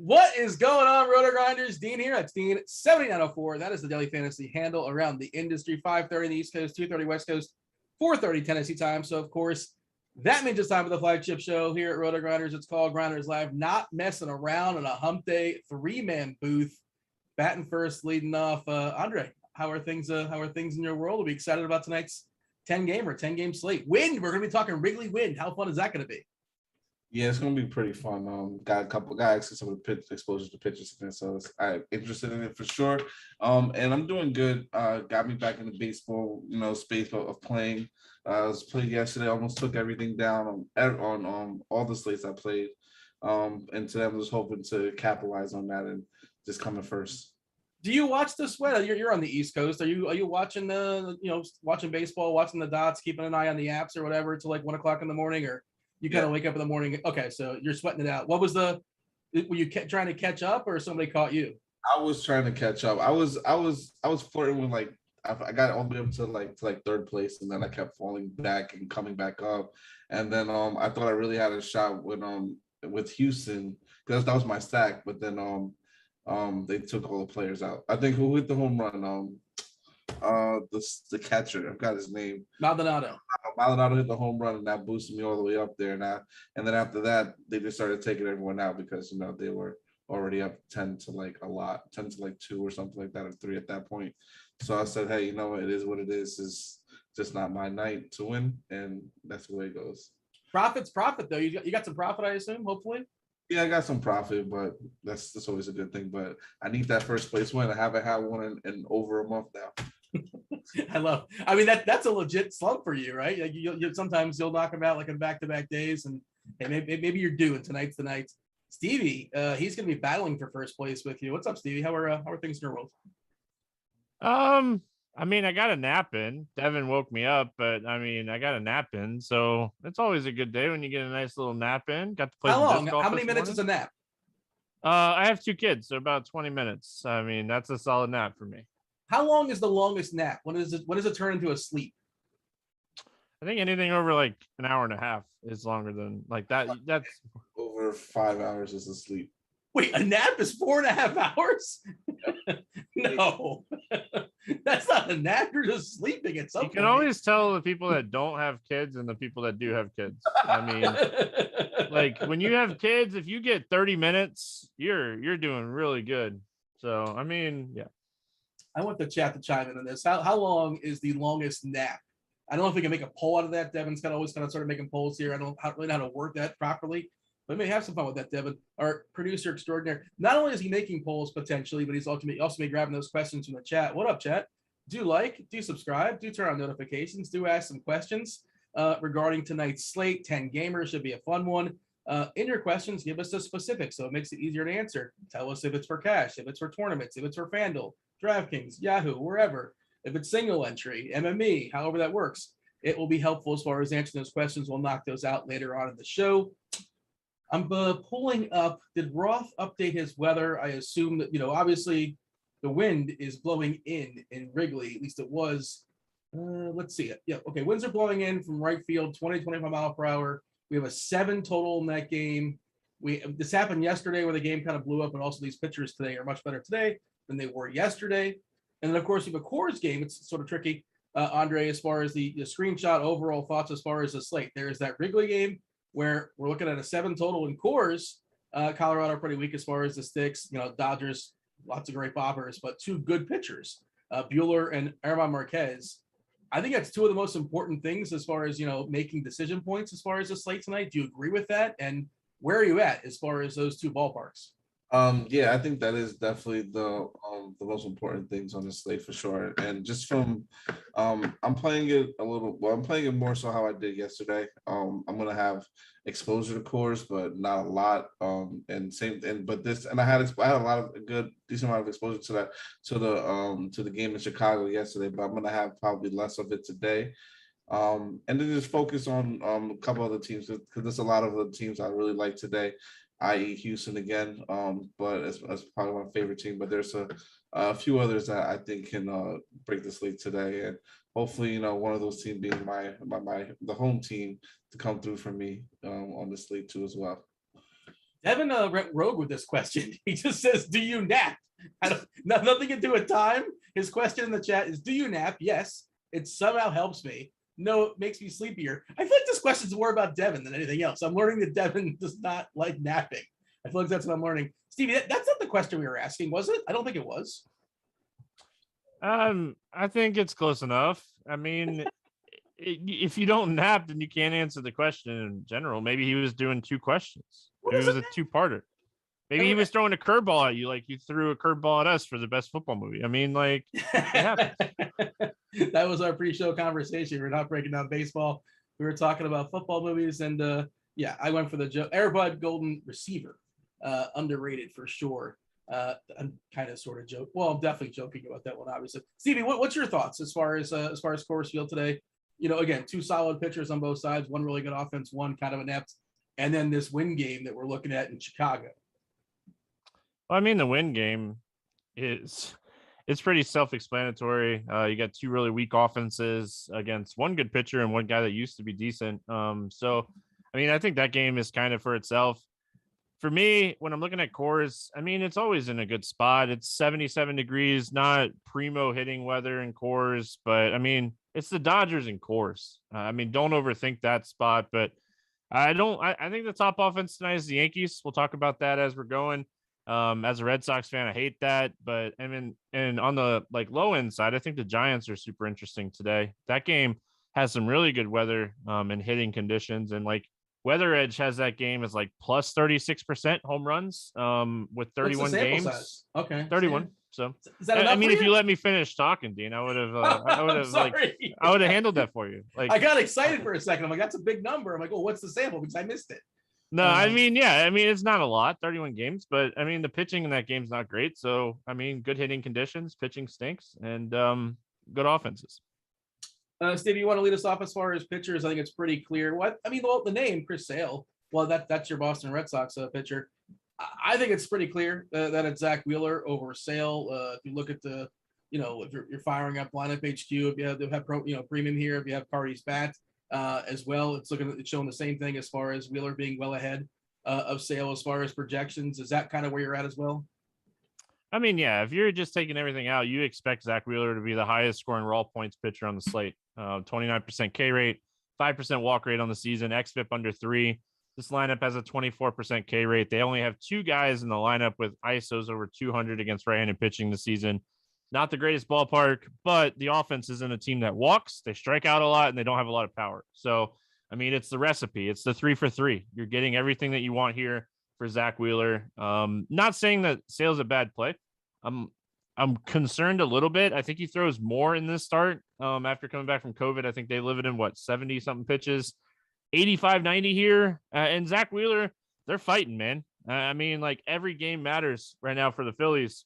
What is going on, Rotogrinders? Dean here. That's Dean 7904. That is the daily fantasy handle around the industry. 5:30 in the East Coast, 2:30 West Coast, 4:30 Tennessee time. So, of course, that means it's time for the flagship show here at Rotogrinders. It's called Grinderslive. Not messing around in a hump day 3-man booth. Batting first, leading off. Andre, how are things in your world? Are we excited about tonight's 10-game slate? Wind. We're going to be talking Wrigley Wind. How fun is that going to be? Yeah, it's gonna be pretty fun. Got a couple guys some of the pitch exposure to pitches in it, so I'm interested in it for sure. And I'm doing good. Got me back into baseball, space of playing. I was playing yesterday. Almost took everything down on all the slates I played. And today I'm just hoping to capitalize on that and just coming first. Do you watch the sweat? You're on the East Coast. Are you watching watching baseball, watching the dots, keeping an eye on the apps or whatever till like 1 o'clock in the morning, or you kind of wake up in the morning? Okay, so you're sweating it out. What was were you trying to catch up, or somebody caught you? I was trying to catch up. I was flirting with I got all the way up to like third place, and then I kept falling back and coming back up. And then I thought I really had a shot with Houston because that was my stack. But then they took all the players out. I think who hit the home run? The catcher, I've got his name. Maldonado hit the home run, and that boosted me all the way up there. And then after that, they just started taking everyone out because they were already up 10 to like 2 or something like that, or 3 at that point. So I said, hey, it is what it is. It's just not my night to win, and that's the way it goes. Profit's profit, though. You got some profit, I assume, hopefully. Yeah, I got some profit, but that's always a good thing. But I need that first place win. I haven't had one in over a month now. I mean, that's a legit slump for you, right? Like you sometimes you'll knock them out like in back-to-back days, and hey, maybe you're due, and tonight's the night. Stevie, he's going to be battling for first place with you. What's up, Stevie? How are things in your world? I mean, I got a nap in. Devin woke me up, but I mean, I got a nap in, so it's always a good day when you get a nice little nap in. Got to play. How long? How many minutes is a nap? I have 2 kids, so about 20 minutes. I mean, that's a solid nap for me. How long is the longest nap? When does it turn into a sleep? I think anything over like an hour and a half is longer than like that. That's over 5 hours is a sleep. Wait, a nap is 4.5 hours? No, that's not a nap. You're just sleeping at some point. You can always tell the people that don't have kids and the people that do have kids. I mean, like when you have kids, if you get 30 minutes, you're doing really good. So, I mean, yeah. I want the chat to chime in on this. How long is the longest nap? I don't know if we can make a poll out of that. Devin's always started making polls here. I don't really know how to work that properly. But we may have some fun with that, Devin, our producer extraordinaire. Not only is he making polls potentially, but he's also may grabbing those questions from the chat. What up, chat? Do subscribe, do turn on notifications, do ask some questions. regarding tonight's slate. 10 gamers should be a fun one. In your questions, give us the specifics so it makes it easier to answer. Tell us if it's for cash, if it's for tournaments, if it's for Fanduel, Draftkings, Yahoo, wherever. If it's single entry, MME, however that works, it will be helpful as far as answering those questions. We'll knock those out later on in the show. I'm pulling up, did Roth update his weather? I assume that, obviously the wind is blowing in Wrigley, at least it was. Let's see it. Yeah, okay, winds are blowing in from right field, 20, 25 mile per hour. We have a 7 total in that game. This happened yesterday where the game kind of blew up, and also these pitchers today are much better today than they were yesterday. And then, of course, you have a Coors game. It's sort of tricky, Andre, as far as the screenshot overall thoughts as far as the slate. There's that Wrigley game where we're looking at a 7 total in Coors. Colorado are pretty weak as far as the sticks. Dodgers, lots of great boppers, but 2 good pitchers, Buehler and German Marquez. I think that's 2 of the most important things as far as, making decision points as far as the slate tonight. Do you agree with that? And where are you at as far as those 2 ballparks? Yeah, I think that is definitely the most important things on the slate for sure. And just from I'm playing it I'm playing it more so how I did yesterday. I'm gonna have exposure to Coors, but not a lot. I had a lot of decent amount of exposure to the game in Chicago yesterday, but I'm gonna have probably less of it today. And then just focus on a couple other teams because there's a lot of the teams I really like today, i.e. Houston again, but it's probably my favorite team. But there's a few others that I think can break the slate today, and hopefully, one of those teams being the home team to come through for me on the slate too as well. Devin went rogue with this question. He just says, "Do you nap?" Nothing to do with time. His question in the chat is, "Do you nap?" Yes, it somehow helps me. No, it makes me sleepier. I feel like this question's more about Devin than anything else. I'm learning that Devin does not like napping. I feel like that's what I'm learning. Stevie, that's not the question we were asking, was it? I don't think it was. I think it's close enough. I mean, if you don't nap, then you can't answer the question in general. Maybe he was doing 2 questions. Maybe it was a 2-parter. Maybe he was throwing a curveball at you like you threw a curveball at us for the best football movie. I mean, like, it happens. That was our pre-show conversation. We're not breaking down baseball. We were talking about football movies, and I went for the Airbud Golden Receiver, underrated for sure. I'm kind of sort of joking. Well, I'm definitely joking about that one, obviously. Stevie, what's your thoughts as far as Coors Field today? Again, 2 solid pitchers on both sides, 1 really good offense, 1 kind of inept, and then this win game that we're looking at in Chicago. Well, I mean, the win game it's pretty self-explanatory. You got 2 really weak offenses against 1 good pitcher and 1 guy that used to be decent. So, I mean, I think that game is kind of for itself. For me, when I'm looking at Coors, I mean, it's always in a good spot. It's 77 degrees, not primo hitting weather in Coors, but I mean, it's the Dodgers in Coors. I mean, don't overthink that spot, but I think the top offense tonight is the Yankees. We'll talk about that as we're going. As a Red Sox fan, I hate that, but I mean, and on the low end side, I think the Giants are super interesting today. That game has some really good weather and hitting conditions, and Weather Edge has that game as plus 36% home runs with 31 games. Size? Okay, 31. So is that enough? I mean, if you let me finish talking, Dean, I would have I would have handled that for you. I got excited for a second. I'm like, that's a big number. I'm like, oh, what's the sample? Because I missed it. No, I mean, it's not a lot, 31 games, but I mean, the pitching in that game's not great. So, I mean, good hitting conditions, pitching stinks, and good offenses. Steve, you want to lead us off as far as pitchers? I think it's pretty clear. The name Chris Sale. Well, that's your Boston Red Sox pitcher. I think it's pretty clear that it's Zach Wheeler over Sale. If you look at the, if you're firing up lineup HQ, if you have premium here, if you have Cardi's bat. As well, it's showing the same thing as far as Wheeler being well ahead of Sale as far as projections. Is that kind of where you're at as well? I mean, yeah, if you're just taking everything out, you expect Zach Wheeler to be the highest scoring raw points pitcher on the slate. 29% K rate, 5% walk rate on the season, xFIP under 3. This lineup has a 24% K rate. They only have 2 guys in the lineup with ISOs over 200 against right-handed pitching this season. Not the greatest ballpark, but the offense isn't a team that walks. They strike out a lot, and they don't have a lot of power. So, I mean, it's the recipe. It's the 3 for 3. You're getting everything that you want here for Zach Wheeler. Not saying that Sale's a bad play. I'm concerned a little bit. I think he throws more in this start after coming back from COVID. I think they live it in 70 something pitches, 85, 90 here. And Zach Wheeler, they're fighting, man. I mean, like every game matters right now for the Phillies.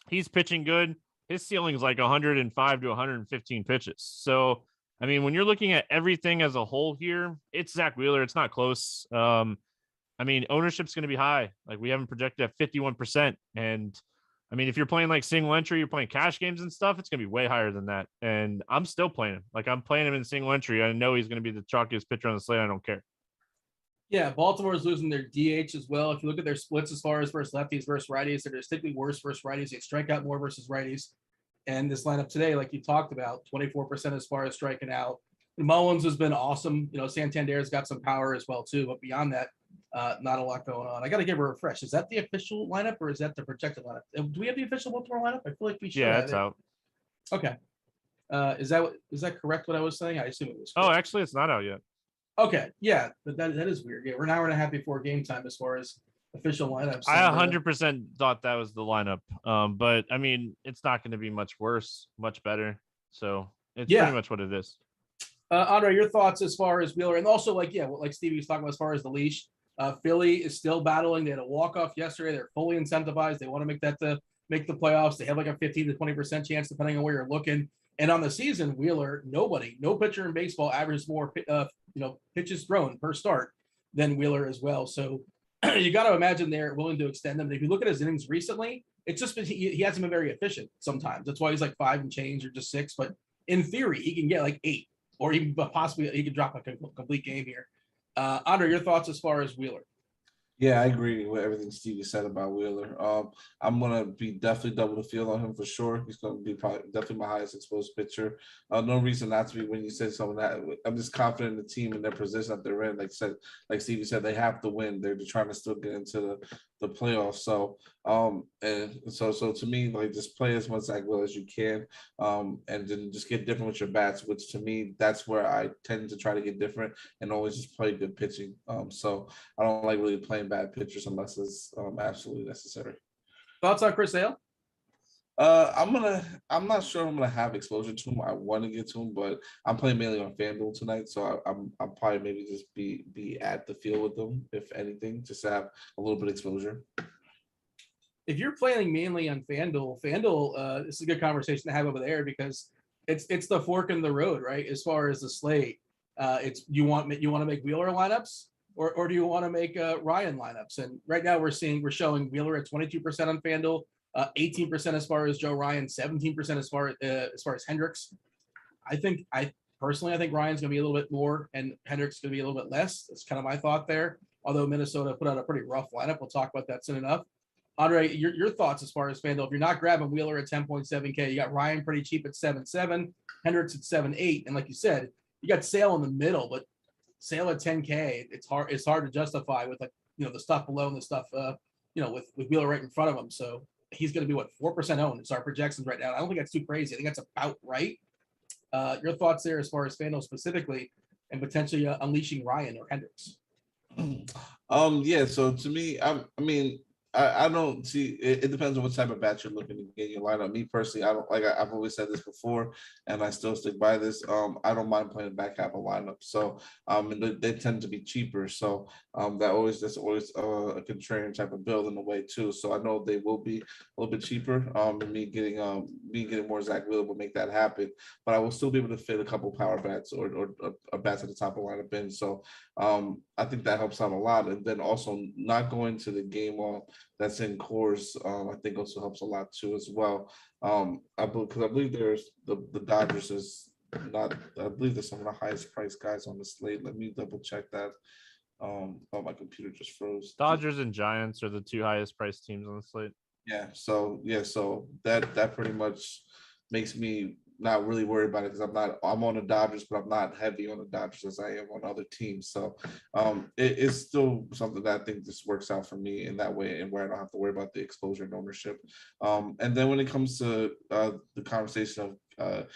He's pitching good. His ceiling is like 105 to 115 pitches. So, I mean, when you're looking at everything as a whole here, it's Zach Wheeler. It's not close. I mean, ownership's going to be high. Like we haven't projected at 51%. And I mean, if you're playing like single entry, you're playing cash games and stuff, it's going to be way higher than that. And I'm still playing him. Like I'm playing him in single entry. I know he's going to be the chalkiest pitcher on the slate. I don't care. Yeah, Baltimore is losing their DH as well. If you look at their splits as far as versus lefties versus righties, they're distinctly worse versus righties. They strike out more versus righties. And this lineup today, like you talked about, 24% as far as striking out. Mullins has been awesome. You know, Santander's got some power as well too. But beyond that, not a lot going on. I got to give her a refresh. Is that the official lineup or is that the projected lineup? Do we have the official Baltimore lineup? I feel like we should. Yeah, it's out. Okay. Is that correct? What I was saying? I assume it was. Correct. Oh, actually, it's not out yet. Okay, yeah, but that is weird. Yeah, we're an hour and a half before game time as far as official lineups. I 100% thought that was the lineup. But I mean, it's not going to be much worse, much better. So it's pretty much what it is. Andre, your thoughts as far as Wheeler, and also like Stevie was talking about as far as the leash. Philly is still battling. They had a walk-off yesterday. They're fully incentivized. They want to make that to make the playoffs. They have like a 15 to 20% chance depending on where you're looking. And on the season, Wheeler, no pitcher in baseball averages more pitches thrown per start than Wheeler as well. So you got to imagine they're willing to extend them. And if you look at his innings recently, it's just been, he hasn't been very efficient sometimes. That's why he's like 5 and change or just 6. But in theory, he can get like 8 or even possibly he could drop a complete game here. Andre, your thoughts as far as Wheeler? Yeah, I agree with everything Stevie said about Wheeler. I'm gonna be definitely double the field on him for sure. He's gonna be definitely my highest exposed pitcher. No reason not to be when you said something that I'm just confident in the team and their position that they're in. Like Stevie said, they have to win. They're trying to still get into the playoffs. So so to me, like just play as much Zach Wheeler as you can, and then just get different with your bats. Which to me, that's where I tend to try to get different and always just play good pitching. So I don't like really playing bad pitchers unless it's absolutely necessary. Thoughts on Chris Sale? I'm not sure I'm gonna have exposure to him. I want to get to him, but I'm playing mainly on Fanduel tonight, so I'll probably maybe just be at the field with them, if anything, just to have a little bit of exposure. If you're playing mainly on Fanduel, this is a good conversation to have over there because it's the fork in the road, right? As far as the slate, it's you want to make Wheeler lineups or do you want to make Ryan lineups? And right now we're showing Wheeler at 22% on Fanduel, 18% as far as Joe Ryan, 17% as far as Hendricks. I personally think Ryan's going to be a little bit more and Hendricks is going to be a little bit less. That's kind of my thought there. Although Minnesota put out a pretty rough lineup, we'll talk about that soon enough. Andre, your thoughts as far as Fanduel. If you're not grabbing Wheeler at 10.7K, you got Ryan pretty cheap at 7.7, Hendricks at 7.8, and like you said, you got Sale in the middle, but Sale at 10K, it's hard to justify with the stuff below and the stuff with Wheeler right in front of him. So he's going to be 4% owned. It's our projections right now. I don't think that's too crazy. I think that's about right. Your thoughts there as far as Fanduel specifically, and potentially unleashing Ryan or Hendricks. Yeah. So to me, I don't see it depends on what type of bat you're looking to get in your lineup. Me personally, I don't like I've always said this before and I still stick by this. I don't mind playing back half a lineup. So and they tend to be cheaper. So that's always a contrarian type of build in a way too. So I know they will be a little bit cheaper. And me getting more Zach Wheeler will make that happen. But I will still be able to fit a couple power bats or bats at the top of lineup in. So I think that helps out a lot. And then also not going to the game on that's in Coors, I think also helps a lot too as well. I believe there's the Dodgers is not. I believe there's some of the highest priced guys on the slate. Let me double check that. My computer just froze. Dodgers and Giants are the 2 highest priced teams on the slate. Yeah. So that pretty much makes me not really worried about it because I'm on the Dodgers, but I'm not heavy on the Dodgers as I am on other teams. So it is still something that I think just works out for me in that way and where I don't have to worry about the exposure and ownership. And then when it comes to the conversation of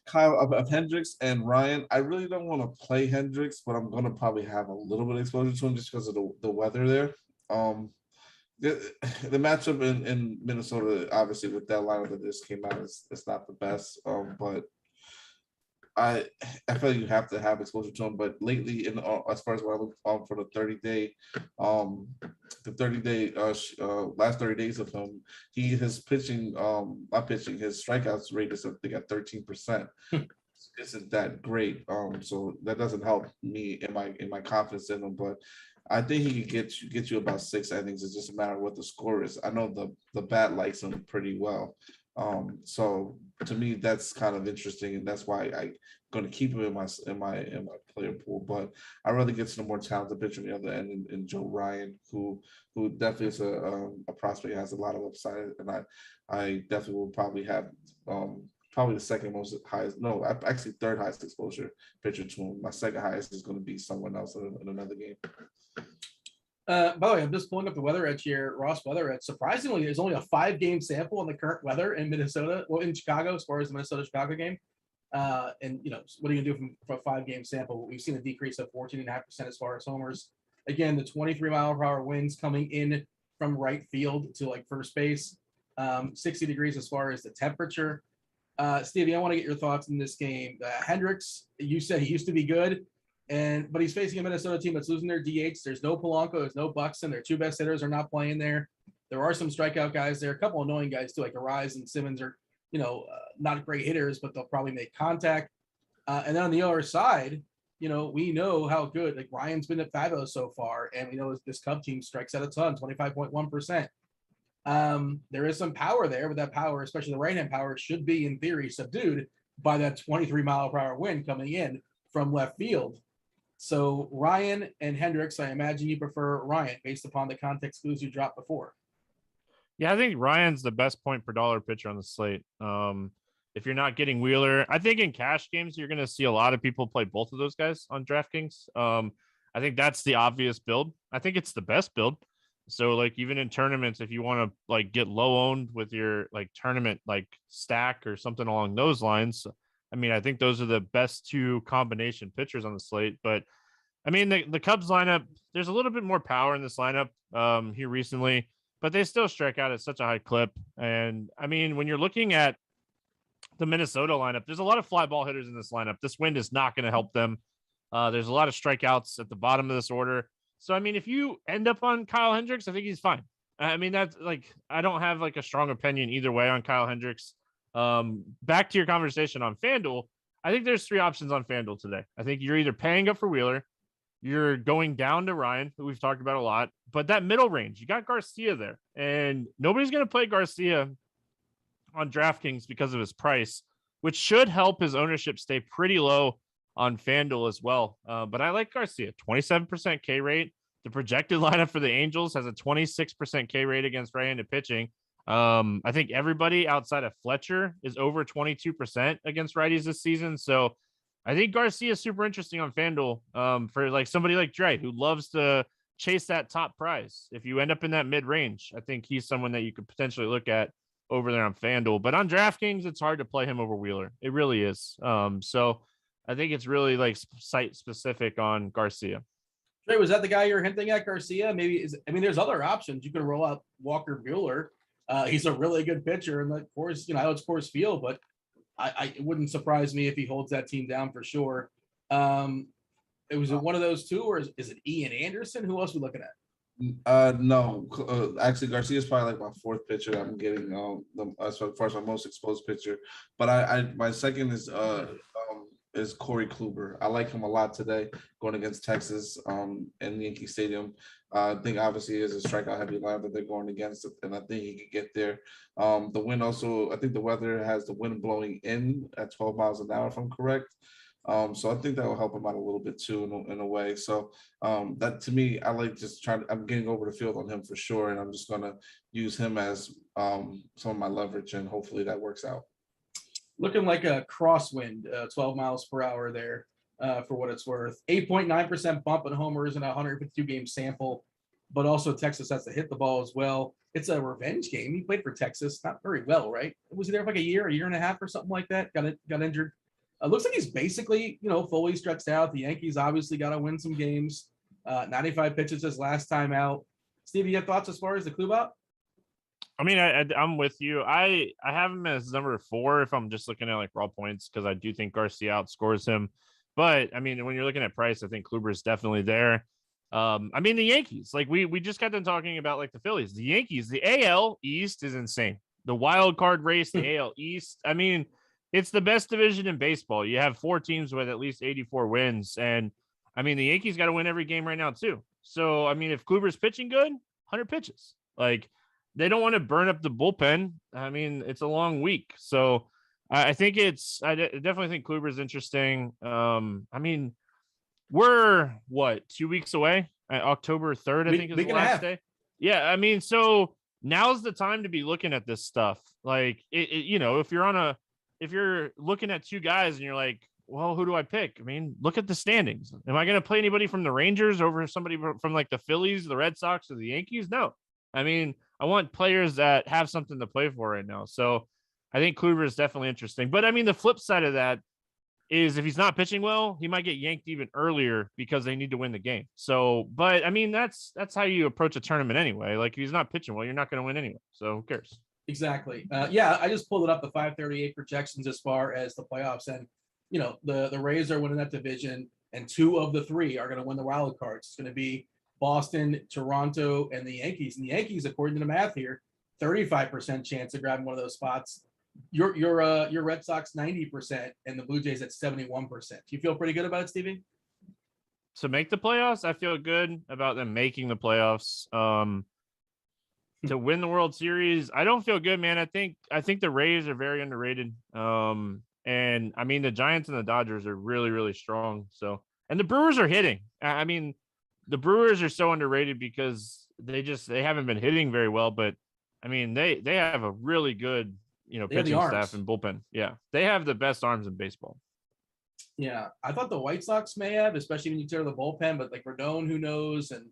Kyle of Hendricks and Ryan, I really don't want to play Hendricks, but I'm going to probably have a little bit of exposure to him just because of the weather there. the matchup in Minnesota, obviously with that lineup that just came out, it's not the best. But I feel like you have to have exposure to him. But lately, as far as what I look for the 30-day, last 30 days of him, his pitching, not pitching, his strikeouts rate is I think at 13%. Isn't that great. So that doesn't help me in my confidence in him. But I think he could get you about 6 innings. It's just a matter of what the score is. I know the bat likes him pretty well. So to me, that's kind of interesting, and that's why I'm going to keep him in my player pool. But I rather get to the more talented pitcher on the other end, in Joe Ryan, who definitely is a prospect, has a lot of upside, and I definitely will probably have probably the second most highest, no, actually third highest exposure pitcher to him. My second highest is going to be someone else in another game. By the way, I'm just pulling up the Weather Edge here. Ross Weather Edge. Surprisingly, there's only a 5-game sample on the current weather in Minnesota, well, in Chicago, as far as the Minnesota-Chicago game. And, what are you going to do from a 5-game sample? We've seen a decrease of 14.5% as far as homers. Again, the 23-mile-per-hour winds coming in from right field to, first base. 60 degrees as far as the temperature. Stevie, I want to get your thoughts in this game. Hendricks, you said he used to be good. But he's facing a Minnesota team that's losing their DH. There's no Polanco, there's no Buxton. Their 2 best hitters are not playing there. There are some strikeout guys there. A couple annoying guys too, like Arise and Simmons are, not great hitters, but they'll probably make contact. And then on the other side, we know how good Ryan's been at fabulous so far, and we know this Cub team strikes out a ton, 25.1%. There is some power there, but that power, especially the right-hand power, should be in theory subdued by that 23-mile-per-hour wind coming in from left field. So Ryan and Hendricks, I imagine you prefer Ryan based upon the context clues you dropped before. Yeah, I think Ryan's the best point per dollar pitcher on the slate. If you're not getting Wheeler, I think in cash games, you're going to see a lot of people play both of those guys on DraftKings. I think that's the obvious build. I think it's the best build. So even in tournaments, if you want to get low owned with your tournament stack or something along those lines, I think those are the best 2 combination pitchers on the slate. But the Cubs lineup, there's a little bit more power in this lineup here recently, but they still strike out at such a high clip. And when you're looking at the Minnesota lineup, there's a lot of fly ball hitters in this lineup. This wind is not going to help them. There's a lot of strikeouts at the bottom of this order. So, if you end up on Kyle Hendricks, I think he's fine. That's I don't have a strong opinion either way on Kyle Hendricks. Back to your conversation on Fanduel, I think there's 3 options on Fanduel today. I think you're either paying up for Wheeler, you're going down to Ryan, who we've talked about a lot, but that middle range, you got Garcia there, and nobody's going to play Garcia on DraftKings because of his price, which should help his ownership stay pretty low on Fanduel as well. But I like Garcia, 27% K rate. The projected lineup for the Angels has a 26% K rate against right-handed pitching. I think everybody outside of Fletcher is over 22% against righties this season. So I think Garcia is super interesting on Fanduel for somebody like Dre who loves to chase that top prize. If you end up in that mid-range, I think he's someone that you could potentially look at over there on Fanduel. But on DraftKings, it's hard to play him over Wheeler. It really is. So I think it's really site specific on Garcia. Trey, was that the guy you're hinting at, Garcia? Maybe there's other options. You can roll out Walker Buehler. He's a really good pitcher, and of course, I know it's Coors Field, but it wouldn't surprise me if he holds that team down for sure. It was one of those 2, or is it Ian Anderson? Who else are we looking at? No, actually, Garcia is probably my 4th pitcher that I'm getting as far as my most exposed pitcher. But my second is Corey Kluber. I like him a lot today going against Texas in Yankee Stadium. I think obviously it is a strikeout heavy line that they're going against, and I think he could get there. The wind also, I think the weather has the wind blowing in at 12 miles an hour, if I'm correct. So I think that will help him out a little bit too in a way. So that to me, I like just I'm getting over the field on him for sure. And I'm just going to use him as some of my leverage, and hopefully that works out. Looking like a crosswind, 12 miles per hour there for what it's worth. 8.9% bump in homers in a 152 game sample, but also Texas has to hit the ball as well. It's a revenge game. He played for Texas, not very well, right? Was he there for a year and a half or something like that? Got injured. Looks like he's basically, fully stretched out. The Yankees obviously got to win some games. 95 pitches his last time out. Steve, you have thoughts as far as the Kluber? I mean, I'm with you. I have him as number 4 if I'm just looking at like raw points, because I do think Garcia outscores him. But I mean, when you're looking at price, I think Kluber is definitely there. I mean, the Yankees, like we just got done talking about like the Phillies, the Yankees, the AL East is insane. The wild card race, the AL East. I mean, it's the best division in baseball. You have 4 teams with at least 84 wins. And I mean, the Yankees got to win every game right now, too. So, I mean, if Kluber's pitching good, 100 pitches. Like, they don't want to burn up the bullpen. I mean, it's a long week. So, I think I definitely think Kluber's interesting. I mean, we're 2 weeks away? October 3rd, I think, is the last day. Yeah, I mean, so now's the time to be looking at this stuff. Like, if you're looking at 2 guys and you're like, well, who do I pick? I mean, look at the standings. Am I going to play anybody from the Rangers over somebody from like the Phillies, the Red Sox, or the Yankees? No. I mean, I want players that have something to play for right now. So I think Kluber is definitely interesting. But I mean, the flip side of that is if he's not pitching well, he might get yanked even earlier because they need to win the game. So, but I mean, that's how you approach a tournament anyway. Like, if he's not pitching well, you're not going to win anyway. So who cares? Exactly. Yeah, I just pulled it up, the 538 projections as far as the playoffs. And, the Rays are winning that division, and 2 of the 3 are going to win the wild cards. It's going to be Boston, Toronto, and the Yankees. And the Yankees, according to the math here, 35% chance of grabbing one of those spots. Your Red Sox 90%, and the Blue Jays at 71%. Do you feel pretty good about it, Stevie? To make the playoffs, I feel good about them making the playoffs. To win the World Series, I don't feel good, man. I think the Rays are very underrated. And I mean, the Giants and the Dodgers are really, really strong. So, and the Brewers are hitting. I mean, the Brewers are so underrated because they haven't been hitting very well. But I mean, they have a really good, pitching staff and bullpen. Yeah, they have the best arms in baseball. Yeah, I thought the White Sox may have, especially when you tear the bullpen. But like Rodon, who knows, and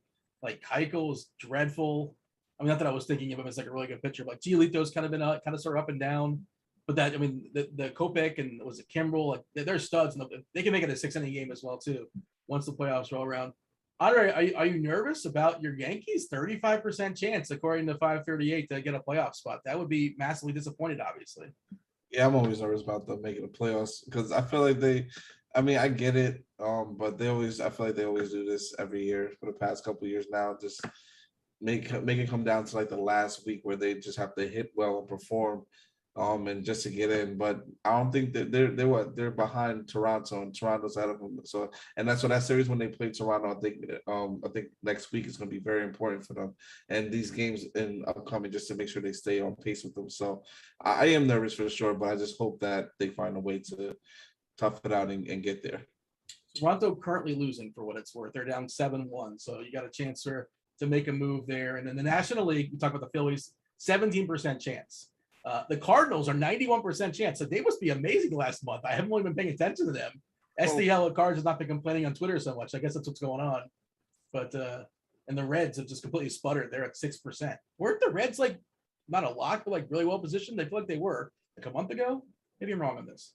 like Keuchel is dreadful. I mean, not that I was thinking of him as like a really good pitcher, but Giolito's kind of been kind of sort of up and down. But that, I mean, the Kopech and was it Kimbrel, like they're studs, and they can make it a 6-inning game as well too once the playoffs roll around. Andre, are you nervous about your Yankees? 35% chance, according to 538, to get a playoff spot. That would be massively disappointed, obviously. Yeah, I'm always nervous about them making the playoffs because I feel like I get it, but I feel like they always do this every year for the past couple of years now. Just make it come down to like the last week where they just have to hit well and perform. And just to get in, but I don't think that they're behind Toronto, and Toronto's ahead of them. So, and that's what that series when they play Toronto, I think next week is going to be very important for them, and these games in upcoming just to make sure they stay on pace with them. So, I am nervous for sure, but I just hope that they find a way to tough it out and get there. Toronto currently losing for what it's worth. They're down 7-1, so you got a chance to make a move there. And then the National League, we talk about the Phillies, 17% chance. The Cardinals are 91% chance. So they must be amazing last month. I haven't really been paying attention to them. SDL Cards has not been complaining on Twitter so much. I guess that's what's going on. But and the Reds have just completely sputtered. They're at 6%. Weren't the Reds like not a lock, but like really well positioned? They feel like they were like a month ago. Maybe I'm wrong on this.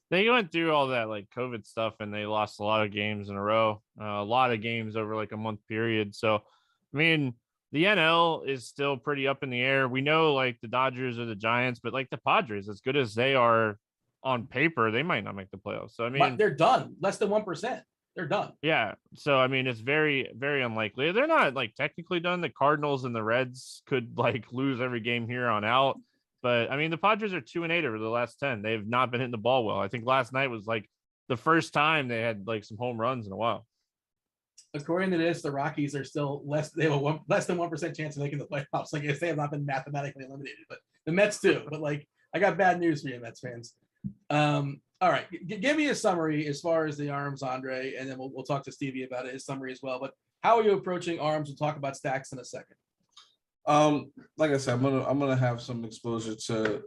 They went through all that like COVID stuff and they lost a lot of games in a row, a lot of games over like a month period. So, I mean, the NL is still pretty up in the air. We know like the Dodgers or the Giants, but like the Padres, as good as they are on paper, they might not make the playoffs. So, I mean, but they're done. Less than 1%. They're done. Yeah. So, I mean, it's very, very unlikely. They're not like technically done. The Cardinals and the Reds could like lose every game here on out. But I mean, the Padres are 2-8 over the last 10. They've not been hitting the ball well. I think last night was like the first time they had like some home runs in a while. According to this, the Rockies are still less. They have less than 1% chance of making the playoffs. Like if they have not been mathematically eliminated, but the Mets too. But like, I got bad news for you, Mets fans. All right, give me a summary as far as the arms, Andre, and then we'll talk to Stevie about his summary as well. But how are you approaching arms? We'll talk about stacks in a second. Like I said, I'm gonna have some exposure to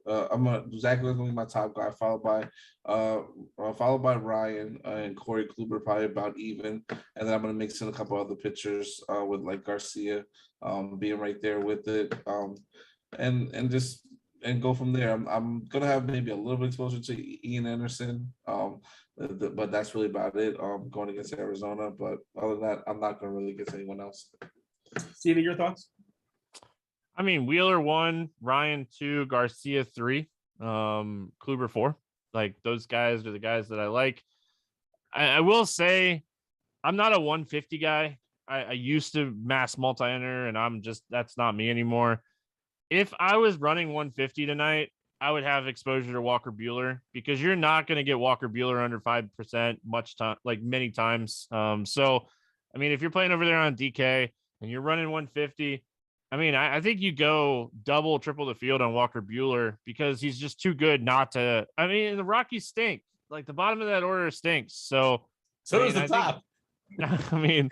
Zach is gonna be my top guy, followed by Ryan and Corey Kluber, probably about even, and then I'm gonna mix in a couple other pitchers with like Garcia being right there with it, and go from there. I'm gonna have maybe a little bit exposure to Ian Anderson, but that's really about it. Going against Arizona, but other than that, I'm not gonna really get anyone else. Stevie, your thoughts? I mean, Wheeler 1, Ryan 2, Garcia 3, Kluber 4. Like, those guys are the guys that I like. I will say I'm not a 150 guy. I used to mass multi-enter, and that's not me anymore. If I was running 150 tonight, I would have exposure to Walker Buehler, because you're not going to get Walker Buehler under 5% many times. So, I mean, if you're playing over there on DK and you're running 150, I mean, I think you go double, triple the field on Walker Buehler, because he's just too good not to. I mean, the Rockies stink. Like, the bottom of that order stinks. So does the top. I mean,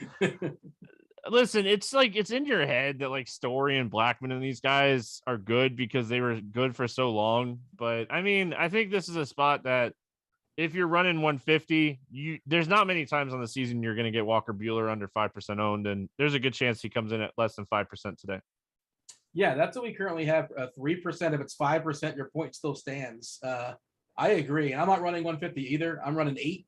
listen, it's like, it's in your head that like Story and Blackman and these guys are good because they were good for so long. But I mean, I think this is a spot that if you're running 150, there's not many times on the season you're going to get Walker Buehler under 5% owned, and there's a good chance he comes in at less than 5% today. Yeah, that's what we currently have. 3%. If it's 5%, your point still stands. I agree. I'm not running 150 either. I'm running 8,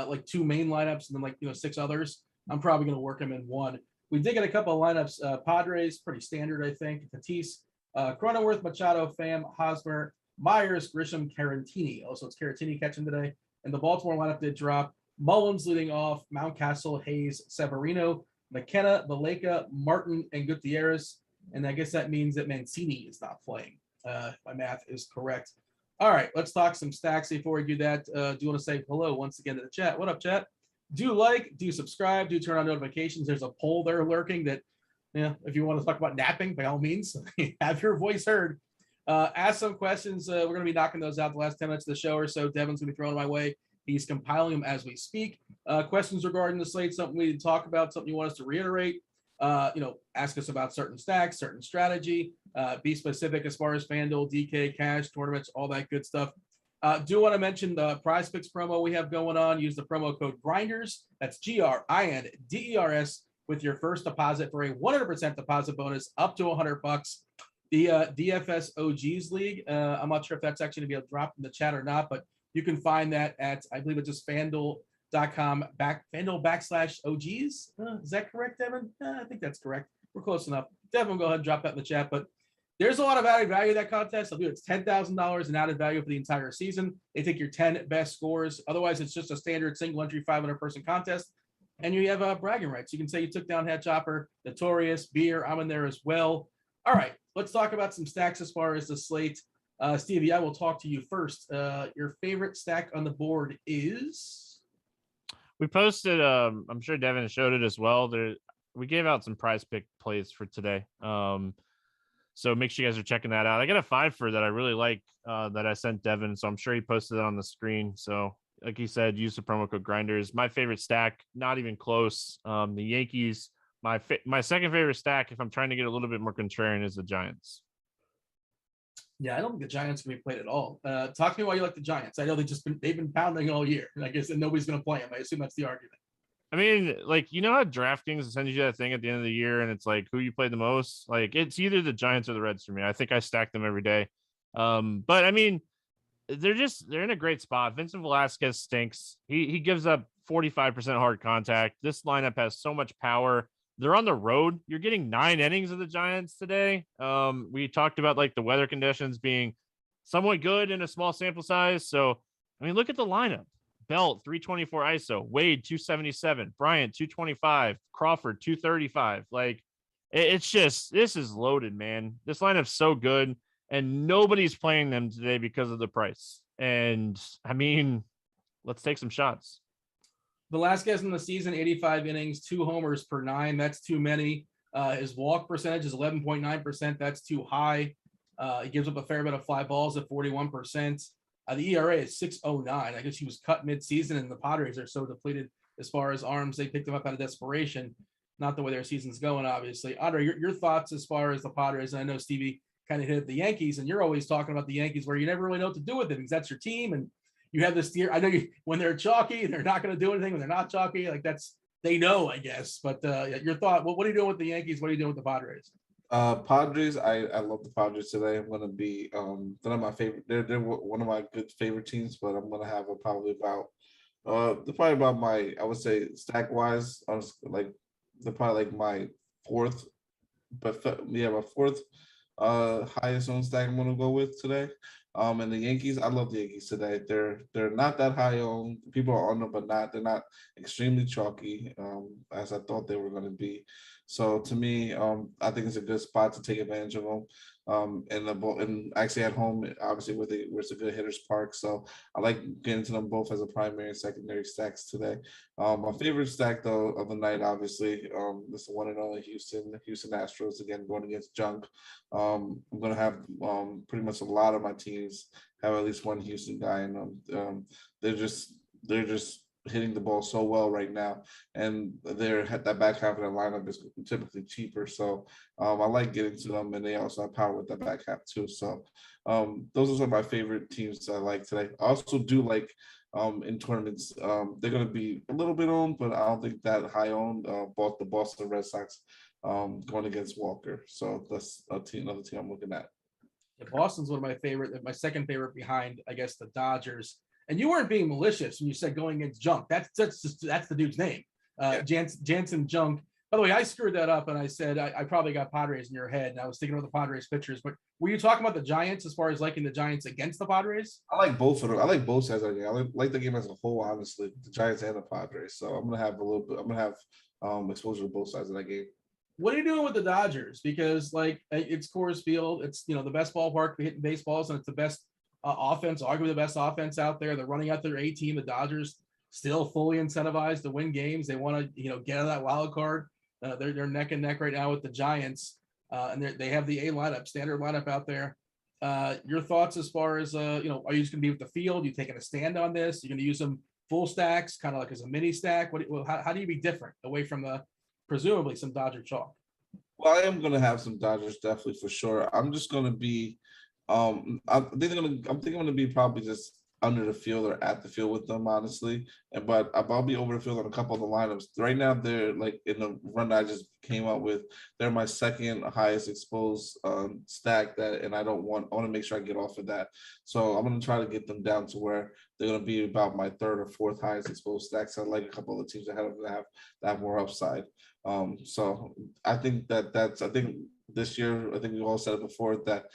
like 2 main lineups, and then 6 others. I'm probably going to work them in 1. We did get a couple of lineups. Padres, pretty standard, I think. Tatis, Cronenworth, Machado, Pham, Hosmer, Myers, Grisham, Carantini. Also, it's Carantini catching today. And the Baltimore lineup did drop. Mullins leading off, Mountcastle, Hayes, Severino, McKenna, Valleca, Martin, and Gutierrez. And I guess that means that Mancini is not playing. My math is correct. All right, let's talk some stacks. Before we do that, do you want to say hello once again to the chat? What up, chat? Do like, do subscribe, do turn on notifications. There's a poll there lurking that, if you want to talk about napping, by all means, have your voice heard. Ask some questions. We're going to be knocking those out the last 10 minutes of the show or so. Devin's going to be throwing my way. He's compiling them as we speak. Questions regarding the slate, something we need to talk about, something you want us to reiterate. Ask us about certain stacks, certain strategy. Be specific as far as Fanduel, DK, cash, tournaments, all that good stuff. Do want to mention the PrizePicks promo we have going on. Use the promo code Grinders. That's GRINDERS with your first deposit for a 100% deposit bonus up to $100. The DFS OGs League. I'm not sure if that's actually going to be dropped in the chat or not, but you can find that at, I believe it's just Fanduel.com Fanduel/OGs. Is that correct, Devin? I think that's correct. We're close enough. Devin, go ahead and drop that in the chat. But there's a lot of added value to that contest. I believe it's $10,000 in added value for the entire season. They take your 10 best scores. Otherwise, it's just a standard single entry 500-person contest. And you have bragging rights. You can say you took down Head Chopper, Notorious, Beer. I'm in there as well. All right, let's talk about some stacks as far as the slate. Stevie, I will talk to you first. Your favorite stack on the board is? We posted, I'm sure Devin showed it as well. We gave out some prize pick plays for today. So make sure you guys are checking that out. I got a 5 that I really like that I sent Devin. So I'm sure he posted it on the screen. So like he said, use the promo code Grinders. My favorite stack, not even close. The Yankees. My second favorite stack, if I'm trying to get a little bit more contrarian, is the Giants. Yeah, I don't think the Giants can be played at all. Talk to me why you like the Giants. I know they've been pounding all year. I guess and nobody's going to play them. I assume that's the argument. I mean, like, how Draftkings sends you that thing at the end of the year, and it's like who you played the most. Like, it's either the Giants or the Reds for me. I think I stack them every day. But I mean, they're in a great spot. Vincent Velasquez stinks. He gives up 45% hard contact. This lineup has so much power. They're on the road. You're getting 9 innings of the Giants today. We talked about like the weather conditions being somewhat good in a small sample size. So, I mean, look at the lineup. Belt 324 ISO, Wade 277, Bryant 225, Crawford 235. Like, it's just, this is loaded, man. This lineup's so good, and nobody's playing them today because of the price. And I mean, let's take some shots. Velasquez in the season, 85 innings, 2 homers per 9. That's too many. His walk percentage is 11.9%. That's too high. He gives up a fair bit of fly balls at 41%. The ERA is 6.09. I guess he was cut mid-season, and the Padres are so depleted as far as arms. They picked him up out of desperation. Not the way their season's going, obviously. Andre, your thoughts as far as the Padres? And I know Stevie kind of hit the Yankees, and you're always talking about the Yankees where you never really know what to do with it because that's your team, and you have this tier. I know when they're chalky, they're not going to do anything. When they're not chalky, like they know, I guess. But your thought, what are you doing with the Yankees? What are you doing with the Padres? Padres, I love the Padres today. I'm gonna be they're not my favorite. They're one of my good favorite teams, but I'm gonna have probably about my, I would say, stack wise, like they're probably like my 4th my fourth highest owned stack I'm gonna go with today. And the Yankees, I love the Yankees today. They're not that high owned. People are on them, but they're not extremely chalky, as I thought they were gonna be. So to me, I think it's a good spot to take advantage of them. And actually at home, obviously where it's a good hitters park. So I like getting to them both as a primary and secondary stacks today. My favorite stack though of the night, obviously, is the one and only Houston Astros again going against junk. I'm gonna have pretty much a lot of my teams have at least one Houston guy in them. They're just hitting the ball so well right now, and that back half of the lineup is typically cheaper. So I like getting to them, and they also have power with the back half too. So those are some of my favorite teams I like today. I also do like in tournaments, they're going to be a little bit owned, but I don't think that high owned. Bought the Boston Red Sox going against Walker. So that's another team I'm looking at. Yeah, Boston's one of my favorite, my second favorite behind, I guess, the Dodgers. And you weren't being malicious when you said going against junk. That's the dude's name. Jansen Junk. By the way, I screwed that up and I said I probably got Padres in your head, and I was thinking about the Padres pitchers. But were you talking about the Giants as far as liking the Giants against the Padres? I like both of them. I like both sides of the game. I like the game as a whole, honestly, the Giants and the Padres. So I'm gonna have a little bit. I'm gonna have exposure to both sides of that game. What are you doing with the Dodgers? Because like it's Coors Field, it's the best ballpark for hitting baseballs, and it's the best offense, arguably the best offense out there. They're running out their A team. The Dodgers still fully incentivized to win games. They want to get out of that wild card. They're neck and neck right now with the Giants, and they have the A lineup, standard lineup out there. Your thoughts as far as are you just going to be with the field? You taking a stand on this? You're going to use them full stacks, kind of like as a mini stack. How do you be different away from the presumably some Dodger chalk? Well, I am going to have some Dodgers definitely for sure. I'm just going to be. I think I'm going to be probably just under the field or at the field with them, honestly. But I'll be over the field on a couple of the lineups. Right now, they're like in the run that I just came up with. They're my second highest exposed stack and I want to make sure I get off of that. So I'm going to try to get them down to where they're going to be about my third or fourth highest exposed stacks. I like a couple of the teams ahead of them that have more upside. So I think I think this year, I think we all said it before that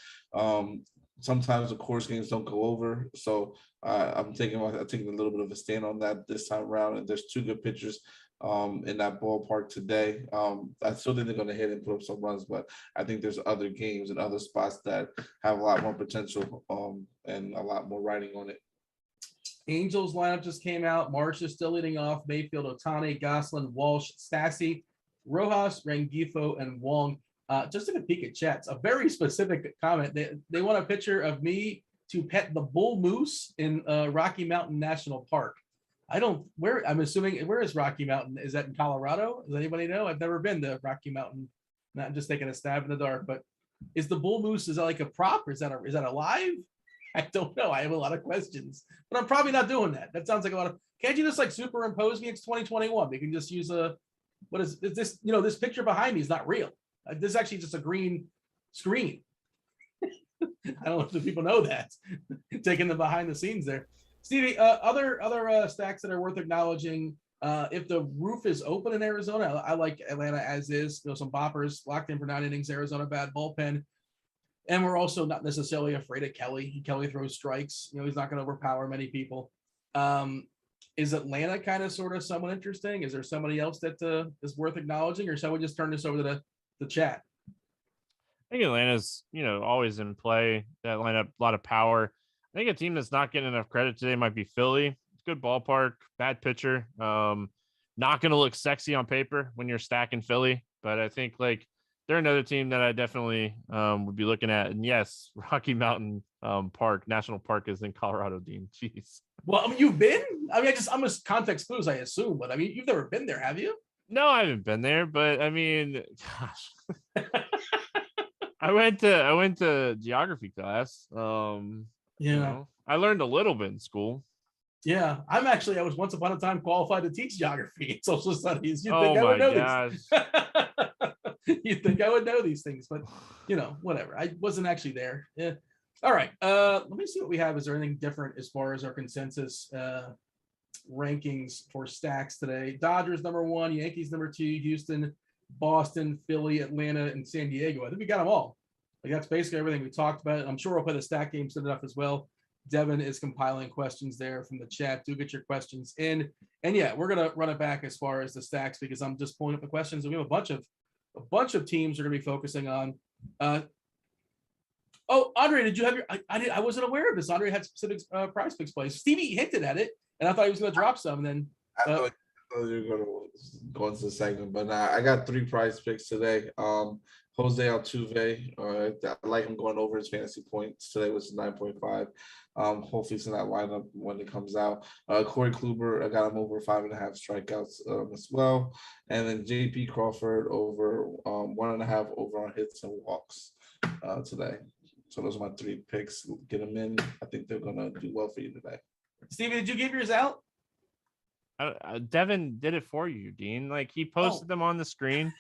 sometimes the course games don't go over. So I'm taking a little bit of a stand on that this time around. And there's two good pitchers in that ballpark today. I still think they're going to hit and put up some runs, but I think there's other games and other spots that have a lot more potential and a lot more writing on it. Angels lineup just came out. Marsh is still leading off. Mayfield, Ohtani, Goslin, Walsh, Stassi, Rojas, Rengifo, and Wong. Just took a peek at chats. A very specific comment. They want a picture of me to pet the bull moose in Rocky Mountain National Park. I'm assuming, where is Rocky Mountain? Is that in Colorado? Does anybody know? I've never been to Rocky Mountain. I'm just taking a stab in the dark. But is the bull moose, is that like a prop? Or is that alive? I don't know. I have a lot of questions, but I'm probably not doing that. That sounds like a lot of. Can't you just like superimpose me? It's 2021. We can just use what is this? This picture behind me is not real. This is actually just a green screen. I don't know if people know that. Taking the behind the scenes there. Stevie, other stacks that are worth acknowledging. If the roof is open in Arizona, I like Atlanta as is. Some boppers locked in for 9 innings. Arizona bad bullpen. And we're also not necessarily afraid of Kelly. Kelly throws strikes. He's not going to overpower many people. Is Atlanta kind of sort of somewhat interesting? Is there somebody else that is worth acknowledging, or shall we just turn this over to the chat? I think Atlanta's, always in play. That lineup, a lot of power. I think a team that's not getting enough credit today might be Philly. Good ballpark, bad pitcher. Not going to look sexy on paper when you're stacking Philly, but I think they're another team that I definitely would be looking at. And yes, Rocky Mountain National Park is in Colorado, Dean. Jeez. Well, you've been? I'm just context clues, I assume, but you've never been there, have you? No, I haven't been there, but gosh. I went to geography class. I learned a little bit in school. Yeah, I was once upon a time qualified to teach geography and social studies. You'd think I would know these things, but whatever. I wasn't actually there. Yeah. All right. Let me see what we have. Is there anything different as far as our consensus rankings for stacks today? Dodgers number 1, Yankees number 2, Houston Boston, Philly, Atlanta, and San Diego. I think we got them all. Like that's basically everything we talked about. I'm sure we'll play the stack game soon enough as well. Devin is compiling questions there from the chat. Do get your questions in. And yeah, we're gonna run it back as far as the stacks because I'm just pulling up the questions. And we have a bunch of teams we're gonna be focusing on. Oh, Andre, did you have your? I wasn't aware of this. Andre had specific PrizePicks plays. Stevie hinted at it, and I thought he was gonna drop some. And then I thought you were gonna go into the segment, but I got 3 PrizePicks today. Jose Altuve, I like him going over his fantasy points today, which is 9.5. Hopefully it's in that lineup when it comes out. Corey Kluber, I got him over 5.5 strikeouts as well. And then JP Crawford over 1.5 over on hits and walks today. So those are my 3 picks. Get them in. I think they're gonna do well for you today. Stevie, did you give yours out? Devin did it for you, Dean. Like he posted them on the screen,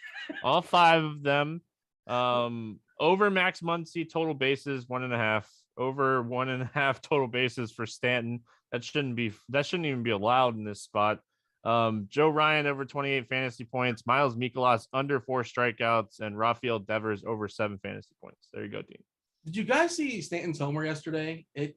all 5 of them. Over Max Muncy total bases 1.5. Over 1.5 total bases for Stanton. That shouldn't even be allowed in this spot. Joe Ryan over 28 fantasy points. Miles Mikolas under 4 strikeouts, and Rafael Devers over 7 fantasy points. There you go, Dean. Did you guys see Stanton's homer yesterday? It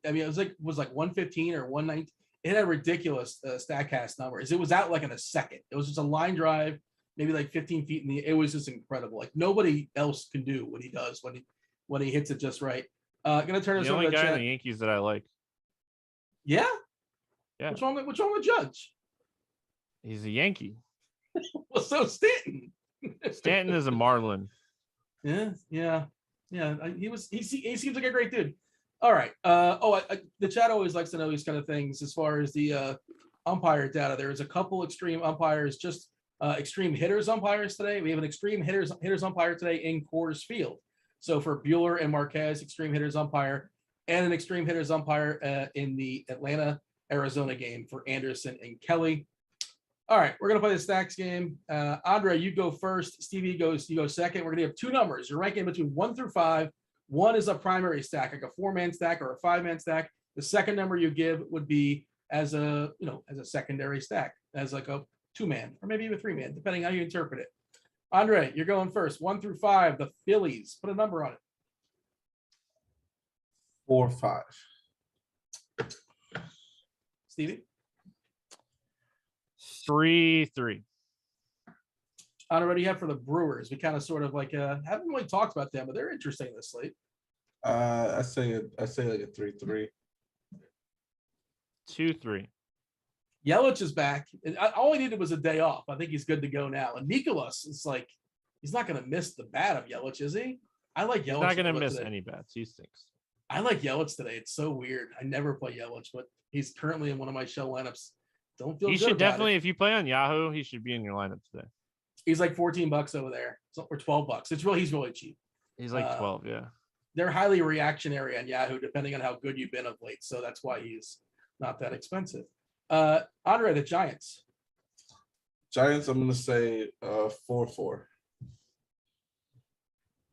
was like 115 or 119. It had a ridiculous Statcast numbers. It was out like in a second. It was just a line drive, maybe like 15 feet in the. It was just incredible. Like nobody else can do what he does when he hits it just right. Gonna turn this over to the only guy chat. in the Yankees that I like. Yeah. Yeah. What's wrong with Judge? He's a Yankee. Well, so Stanton. Stanton is a Marlin. Yeah. He seems like a great dude. All right. The chat always likes to know these kind of things as far as the umpire data. There's a couple extreme umpires, just extreme hitters umpires today. We have an extreme hitters umpire today in Coors Field. So for Bueller and Marquez, extreme hitters umpire, and an extreme hitters umpire in the Atlanta Arizona game for Anderson and Kelly. All right, we're gonna play the stacks game. Andre, you go first. Stevie you go second. We're gonna have 2 numbers. You're ranking between 1 through 5. 1 is a primary stack, like a 4-man stack or a 5-man stack. The second number you give would be as a secondary stack, as like a 2-man or maybe even a 3-man, depending how you interpret it. Andre, you're going first. 1 through 5. The Phillies. Put a number on it. 4-5. Stevie. 3-3. Andre, what do you have for the Brewers? We kind of sort of like haven't really talked about them, but they're interesting this slate. I say like a 3-3. 2-3. Yelich is back. And all he needed was a day off. I think he's good to go now. And Mikolas is like, he's not going to miss the bat of Yelich, is he? I like Yelich. He's not going to miss today. any bats. He stinks. I like Yelich today. It's so weird. I never play Yelich, but he's currently in one of my shell lineups. Don't feel He good should about definitely, it. if you play on Yahoo, he should be in your lineup today. He's like $14 over there, or $12. He's really cheap. He's like 12, yeah. They're highly reactionary on Yahoo, depending on how good you've been of late. So that's why he's not that expensive. Andre, the Giants. Giants, I'm gonna say 4-4.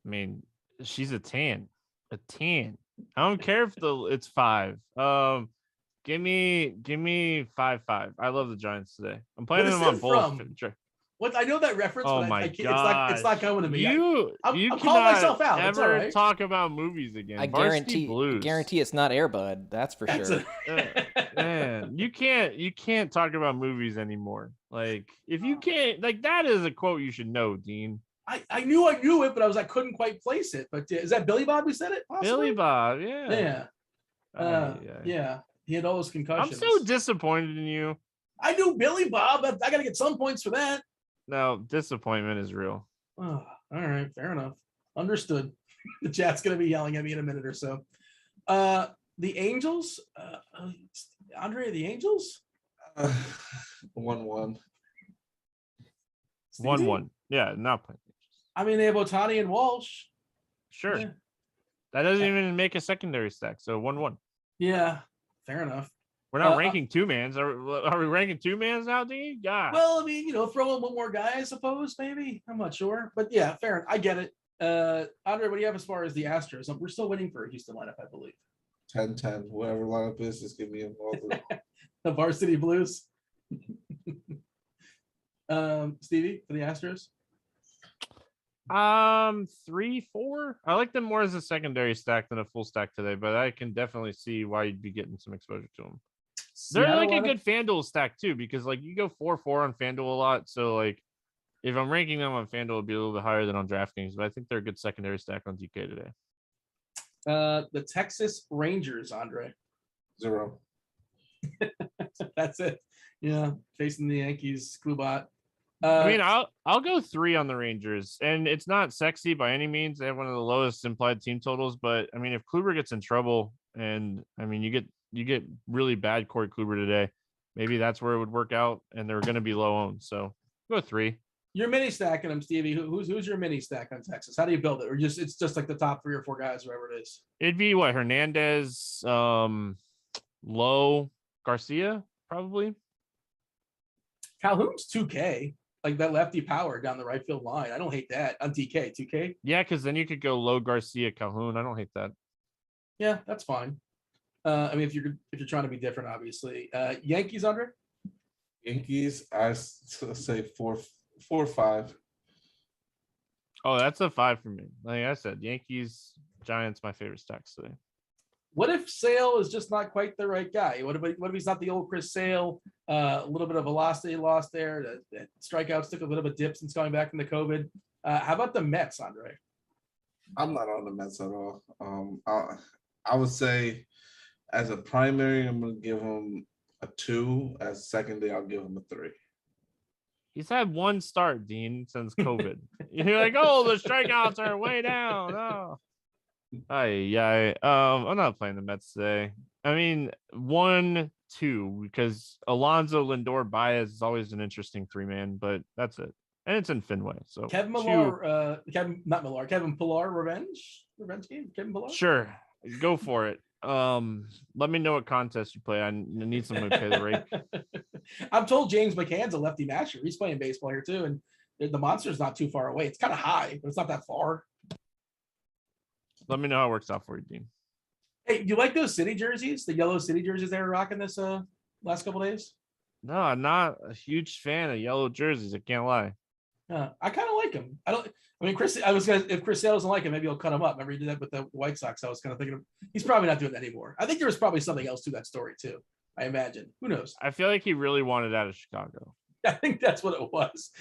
I mean, she's a 10. A 10. I don't care if it's 5. Give me 5-5. I love the Giants today. I'm playing them on both. What I know that reference. Oh but my God, it's not coming to me. I'm calling myself out. Ever talk about movies again? I guarantee it's not Air Bud. That's for sure. Man, you can't talk about movies anymore. Like if you can't, like that is a quote you should know, Dean. I knew it, but I couldn't quite place it. But is that Billy Bob who said it? Possibly? Billy Bob, yeah. Yeah. He had all those concussions. I'm so disappointed in you. I knew Billy Bob. I got to get some points for that. No, disappointment is real. Oh, all right, fair enough. Understood. The chat's going to be yelling at me in a minute or so. The Angels, Andre, the Angels? 1-1. 1-1. Yeah, not playing. I mean, they have Ohtani and Walsh. Sure. Yeah. That doesn't even make a secondary stack. So 1-1. Yeah, fair enough. We're not ranking 2-mans. Are we ranking 2-mans now, Dean? God. Well, I mean, throw in one more guy, I suppose, maybe. I'm not sure. But yeah, fair enough. I get it. Andre, what do you have as far as the Astros? We're still waiting for a Houston lineup, I believe. 10-10. Whatever lineup is, just give me involved. The Varsity Blues. Stevie, for the Astros? 3, 4. I like them more as a secondary stack than a full stack today, but I can definitely see why you'd be getting some exposure to them. They're like a good FanDuel stack too, because like you go 4-4 on FanDuel a lot. So like if I'm ranking them on FanDuel, it'd be a little bit higher than on DraftKings, but I think they're a good secondary stack on DK today. The Texas Rangers, Andre. 0. That's it. Yeah, facing the Yankees, Klubot. I mean, I'll go 3 on the Rangers, and it's not sexy by any means. They have one of the lowest implied team totals, but I mean, if Kluber gets in trouble, and I mean, you get really bad Corey Kluber today, maybe that's where it would work out, and they're going to be low owned. So go 3. You're mini stacking them, Stevie. Who's your mini stack on Texas? How do you build it, or it's just like the top 3 or 4 guys, whoever it is? It'd be what, Hernandez, Lowe, Garcia, probably. Calhoun's 2K, like that lefty power down the right field line. I don't hate that on TK. 2K. Yeah, because then you could go Lowe, Garcia, Calhoun. I don't hate that. Yeah, that's fine. I mean, if you're trying to be different, obviously. Yankees, Andre? Yankees, I say 4 or 5. Oh, that's a 5 for me. Like I said, Yankees, Giants, my favorite stacks today. What if Sale is just not quite the right guy? What if he's not the old Chris Sale? A little bit of velocity lost there. The strikeouts took a little bit of dip since coming back from the COVID. How about the Mets, Andre? I'm not on the Mets at all. I would say as a primary, I'm going to give him a 2. As secondary, I'll give him a 3. He's had 1 start, Dean, since COVID. You're like, oh, the strikeouts are way down. Oh. I'm not playing the Mets today. I mean, 1, 2, because Alonso, Lindor, Baez is always an interesting 3-man, but that's it. And it's in Fenway. So Kevin Pillar, Kevin Pillar, revenge game. Kevin Pillar. Sure, go for it. Let me know what contest you play. I need someone to pay the rate. I'm told James McCann's a lefty matcher. He's playing baseball here too, and the monster's not too far away. It's kind of high, but it's not that far. Let me know how it works out for you, Dean. Hey, do you like those city jerseys? The yellow city jerseys they were rocking this last couple days? No, I'm not a huge fan of yellow jerseys. I can't lie. I kind of like him. If Chris Sale doesn't like him, maybe he'll cut him up. Remember he did that with the White Sox. I was kind of thinking he's probably not doing that anymore. I think there was probably something else to that story too. I imagine. Who knows? I feel like he really wanted out of Chicago. I think that's what it was.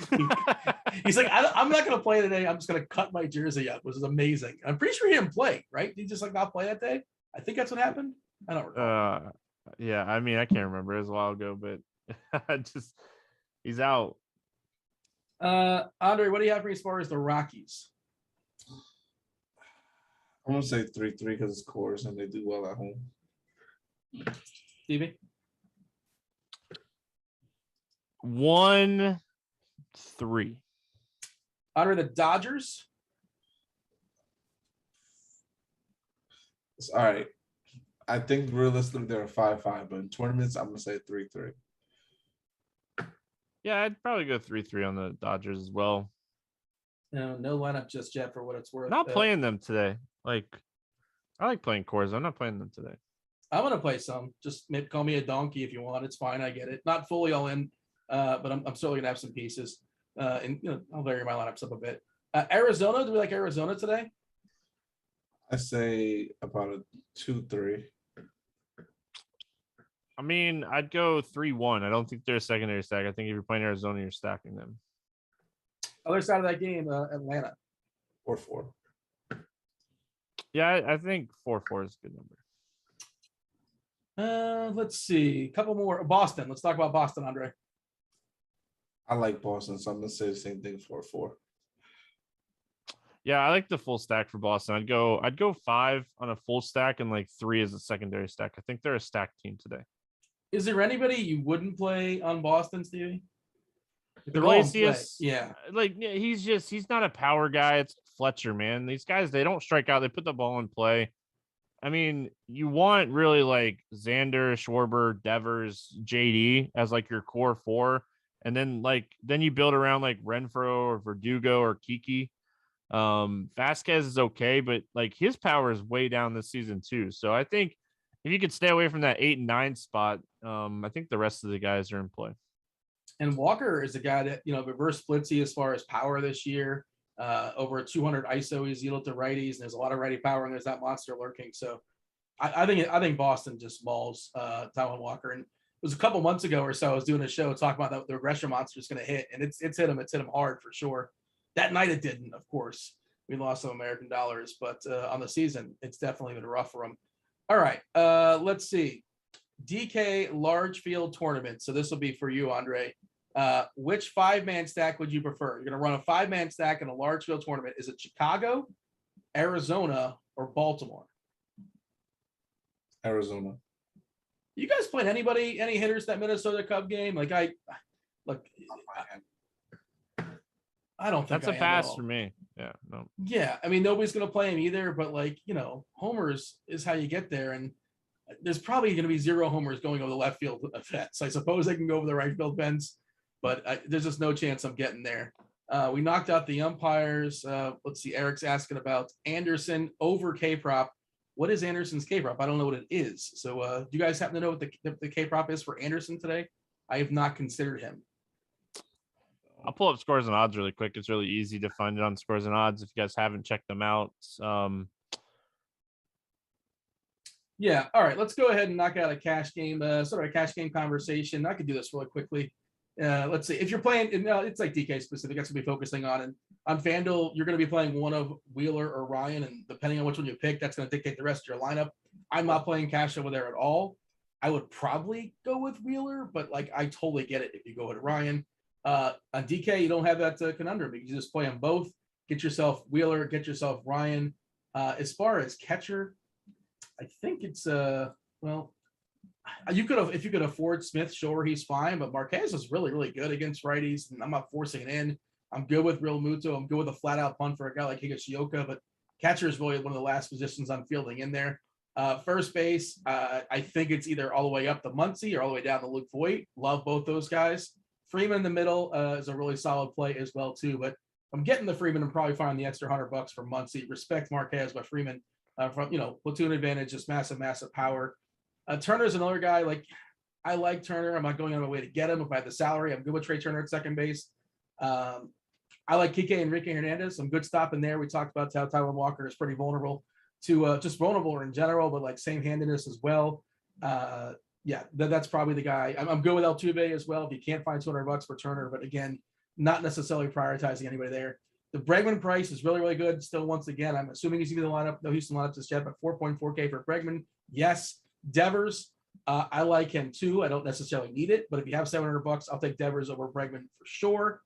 He's like, I'm not going to play today. I'm just going to cut my jersey up, which is amazing. I'm pretty sure he didn't play, right? Did he just like not play that day? I think that's what happened. I don't recall. Yeah, I mean, I can't remember. It was a while ago, but he's out. Andre, what do you have for me as far as the Rockies? I'm going to say 3-3 because it's Coors and they do well at home. Stevie? 1-3. Andre, the Dodgers? All right. I think realistically they're a 5-5, but in tournaments, I'm going to say 3-3. Yeah, I'd probably go 3-3 on the Dodgers as well. No lineup just yet for what it's worth. Not playing them today. Like, I like playing Coors. I'm not playing them today. I'm going to play some. Just maybe call me a donkey if you want. It's fine. I get it. Not fully all in, but I'm certainly going to have some pieces. And I'll vary my lineups up a bit. Arizona, do we like Arizona today? I say about a 2-3. I mean, I'd go 3-1. I don't think they're a secondary stack. I think if you're playing Arizona, you're stacking them. Other side of that game, Atlanta. 4-4. Yeah, I think 4-4 is a good number. Let's see. A couple more. Boston. Let's talk about Boston, Andre. I like Boston, so I'm going to say the same thing, 4-4. Yeah, I like the full stack for Boston. I'd go 5 on a full stack and like 3 as a secondary stack. I think they're a stacked team today. Is there anybody you wouldn't play on Boston, Stevie? Iglesias, yeah. Like he's not a power guy. It's Fletcher, man. These guys, they don't strike out. They put the ball in play. I mean, you want really like Xander, Schwarber, Devers, JD as like your core 4. And then you build around like Renfroe or Verdugo or Kiki. Vasquez is okay, but like his power is way down this season too. So I think if you could stay away from that 8 and 9 spot, I think the rest of the guys are in play. And Walker is a guy that, reverse splitsy as far as power this year. Over 200 ISO is yielded to righties, and there's a lot of righty power, and there's that monster lurking. So I think Boston just mauls Taiwan Walker. And it was a couple months ago or so, I was doing a show talking about the regression monster is going to hit, and it's hit him. It's hit him hard for sure. That night it didn't, of course. We lost some American dollars, but on the season, it's definitely been rough for him. All right, let's see. DK large field tournament. So this will be for you, Andre. Which 5-man stack would you prefer? You're going to run a 5-man stack in a large field tournament. Is it Chicago, Arizona, or Baltimore? Arizona. You guys playing any hitters that Minnesota Cub game? Like I don't think that's a pass for me. Yeah, no. Yeah, I mean nobody's going to play him either, but like homers is how you get there, and there's probably going to be 0 homers going over the left field fence. I suppose they can go over the right field fence, but there's just no chance I'm getting there. We knocked out the umpires. Let's see. Eric's asking about Anderson over K-prop. What is Anderson's K-prop? I don't know what it is. So do you guys happen to know what the K-prop is for Anderson today? I have not considered him. I'll pull up scores and odds really quick. It's really easy to find it on scores and odds if you guys haven't checked them out. Yeah. All right. Let's go ahead and knock out a cash game, sort of a cash game conversation. I could do this really quickly. Let's see. If you're playing, it's like DK specific. That's what we're focusing on. And on FanDuel, you're going to be playing one of Wheeler or Ryan. And depending on which one you pick, that's going to dictate the rest of your lineup. I'm not playing cash over there at all. I would probably go with Wheeler, but like I totally get it if you go with Ryan. On DK, you don't have that conundrum. You can just play them both. Get yourself Wheeler, get yourself Ryan. As far as catcher, I think it's well, you could have if you could afford Smith, sure, he's fine, but Marquez is really, really good against righties, and I'm not forcing it in. I'm good with Real Muto. I'm good with a flat out punt for a guy like Higashioka, but catcher is really one of the last positions I'm fielding in there. First base, I think it's either all the way up to Muncy or all the way down to Luke Voigt. Love both those guys. Freeman in the middle is a really solid play as well too, but I'm getting the Freeman and probably finding the extra $100 for Muncy. Respect Marquez, but Freeman from platoon advantage, just massive power. Turner's another guy. Like I like Turner. I'm not going on my way to get him. If I have the salary, I'm good with Trey Turner at second base. I like Kike Enrique Hernandez. I'm good stopping there. We talked about how Taiwan Walker is pretty vulnerable to just vulnerable in general, but like same handedness as well. Yeah, that's probably the guy. I'm good with Altuve as well. If you can't find $200 for Turner, but again, not necessarily prioritizing anybody there. The Bregman price is really, really good. Still, once again, I'm assuming he's in the lineup. No Houston lineup just yet, but 4.4K for Bregman. Yes. Devers, I like him too. I don't necessarily need it, but if you have $700, I'll take Devers over Bregman for sure.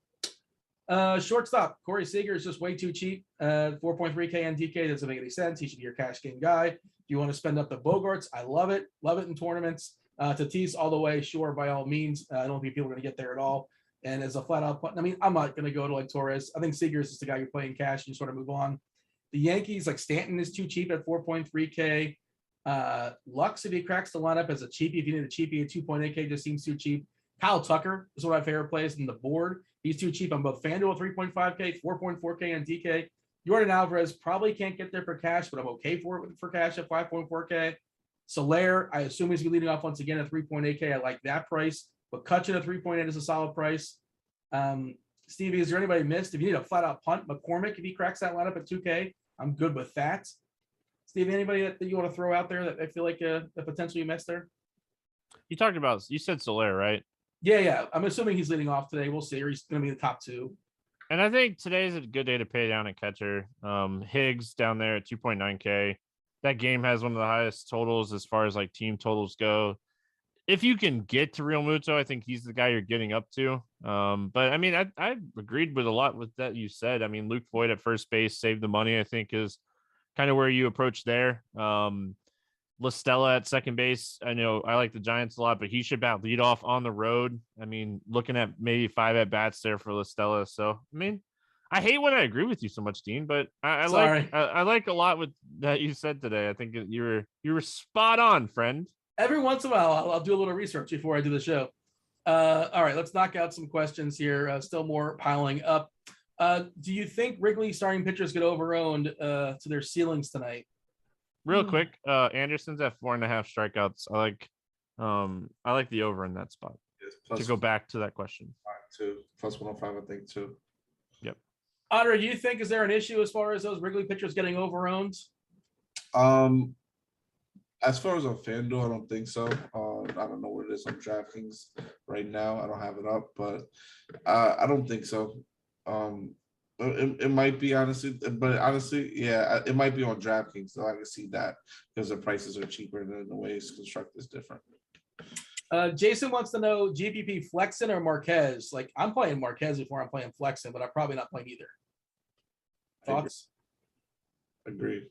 Shortstop, Corey Seager is just way too cheap. 4.3K NDK doesn't make any sense. He should be your cash game guy. If you want to spend up the Bogarts, I love it. Love it in tournaments. Tatis all the way, sure, by all means. I don't think people are going to get there at all. And as a flat out punt, I mean, I'm not going to go to like Torres. I think Seager is just the guy you're playing cash and you sort of move on. The Yankees, like Stanton is too cheap at 4.3K. Lux, if he cracks the lineup as a cheapie, if you need a cheapie at 2.8K, just seems too cheap. Kyle Tucker is one of my favorite plays in the board. He's too cheap on both FanDuel 3.5K, 4.4K, and DK. Jordan Alvarez probably can't get there for cash, but I'm okay for cash at 5.4K. Soler, I assume he's going to be leading off once again at 3.8K. I like that price, but Cutchin at 3.8 is a solid price. Stevie, is there anybody missed? If you need a flat out punt, McCormick, if he cracks that lineup at 2K, I'm good with that. Steve, anybody that you want to throw out there that I feel like the potential you missed there? You said Soler, right? Yeah. I'm assuming he's leading off today. We'll see. Or he's going to be the top 2. And I think today's a good day to pay down a catcher. Higgs down there at 2.9K. That game has one of the highest totals as far as like team totals go. If you can get to Real Muto, I think he's the guy you're getting up to. But I mean, I agreed with a lot with that you said. I mean, Luke Voigt at first base saved the money, I think is kind of where you approach there. LaStella at second base. I know I like the Giants a lot, but he should bat lead off on the road. I mean, looking at maybe 5 at bats there for LaStella. So, I mean, I hate when I agree with you so much, Dean, but I like a lot with that you said today. I think you were spot on, friend. Every once in a while, I'll do a little research before I do the show. All right, let's knock out some questions here. Still more piling up. Do you think Wrigley starting pitchers get overowned to their ceilings tonight? Real quick, Anderson's at 4.5 strikeouts. I like the over in that spot. Yes, to go back to that question. Plus 105, I think too. Yep. Andre, do you think, is there an issue as far as those Wrigley pitchers getting overowned? As far as on FanDuel, I don't think so. I don't know what it is on DraftKings right now. I don't have it up, but I don't think so. It might be honestly, but honestly, yeah, it might be on DraftKings. So I can see that because the prices are cheaper and the way it's constructed is different. Jason wants to know GPP Flexen or Marquez. Like, I'm playing Marquez before I'm playing Flexen, but I'm probably not playing either. Thoughts? Agreed.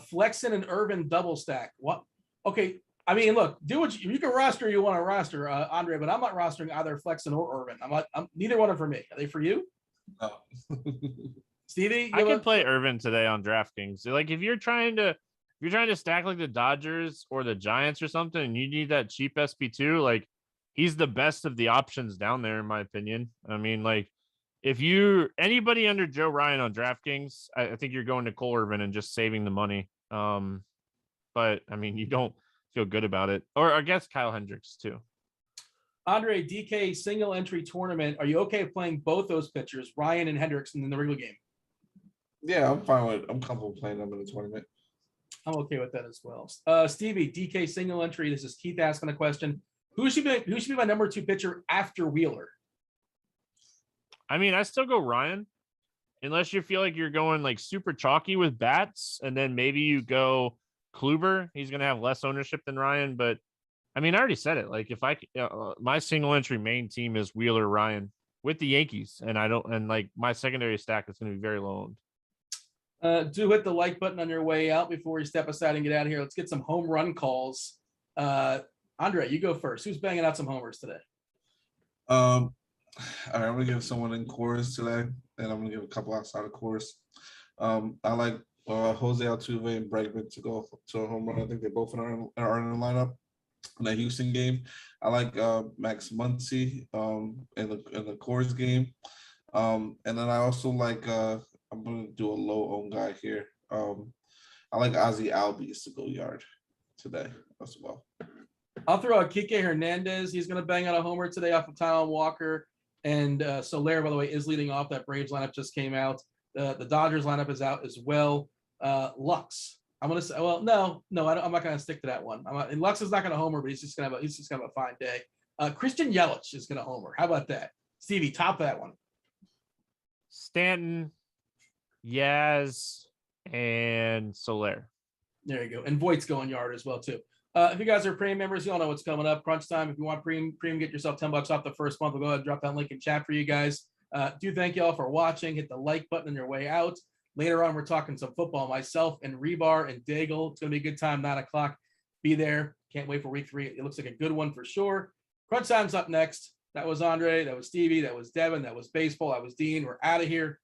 Flexen and Irvin double stack. What? Okay. I mean, look, do what you can roster. You want to roster, Andre, but I'm not rostering either Flexen or Irvin. I'm neither one of them for me. Are they for you? No. Stevie, I can play Irvin today on DraftKings. Like if you're trying to stack like the Dodgers or the Giants or something, and you need that cheap SP2, like he's the best of the options down there, in my opinion. I mean, like if you anybody under Joe Ryan on DraftKings, I think you're going to Cole Irvin and just saving the money. But I mean, you don't feel good about it. Or I guess Kyle Hendricks too. Andre, DK single entry tournament. Are you okay playing both those pitchers, Ryan and Hendricks, in the Wrigley game? Yeah, I'm fine with it. I'm comfortable playing them in the tournament. I'm okay with that as well. Stevie, DK single entry. This is Keith asking a question. Who should be my number 2 pitcher after Wheeler? I mean, I still go Ryan, unless you feel like you're going like super chalky with bats, and then maybe you go Kluber. He's going to have less ownership than Ryan, but I mean, I already said it. Like if my single entry main team is Wheeler Ryan with the Yankees, and like my secondary stack is going to be very low owned. Do hit the like button on your way out before we step aside and get out of here. Let's get some home run calls. Andre, you go first. Who's banging out some homers today? All right, I'm gonna give someone in chorus today, and I'm gonna give a couple outside of chorus. I like Jose Altuve and Bregman to go to a home run. I think they both are in the lineup in the Houston game. I like Max Muncy in the Coors game, and then I also like I'm gonna do a low owned guy here. I like Ozzie Albies to go yard today as well. I'll throw out Kike Hernandez. He's going to bang out a homer today off of Tyler Walker. And Soler, by the way, is leading off. That Braves lineup just came out. The Dodgers lineup is out as well. Lux. I'm going to say, well, no, I'm not going to stick to that one. Lux is not going to homer, but he's just going to have a fine day. Christian Yelich is going to homer. How about that? Stevie, top that one. Stanton, Yaz, and Soler. There you go. And Voigt's going yard as well, too. If you guys are premium members, you all know what's coming up. Crunch time. If you want premium, get yourself $10 off the first month. We'll go ahead and drop that link in chat for you guys. Do thank you all for watching. Hit the like button on your way out. Later on, we're talking some football. Myself and Rebar and Daigle. It's going to be a good time, 9 o'clock. Be there. Can't wait for week 3. It looks like a good one for sure. Crunch time's up next. That was Andre. That was Stevie. That was Devin. That was baseball. That was Dean. We're out of here.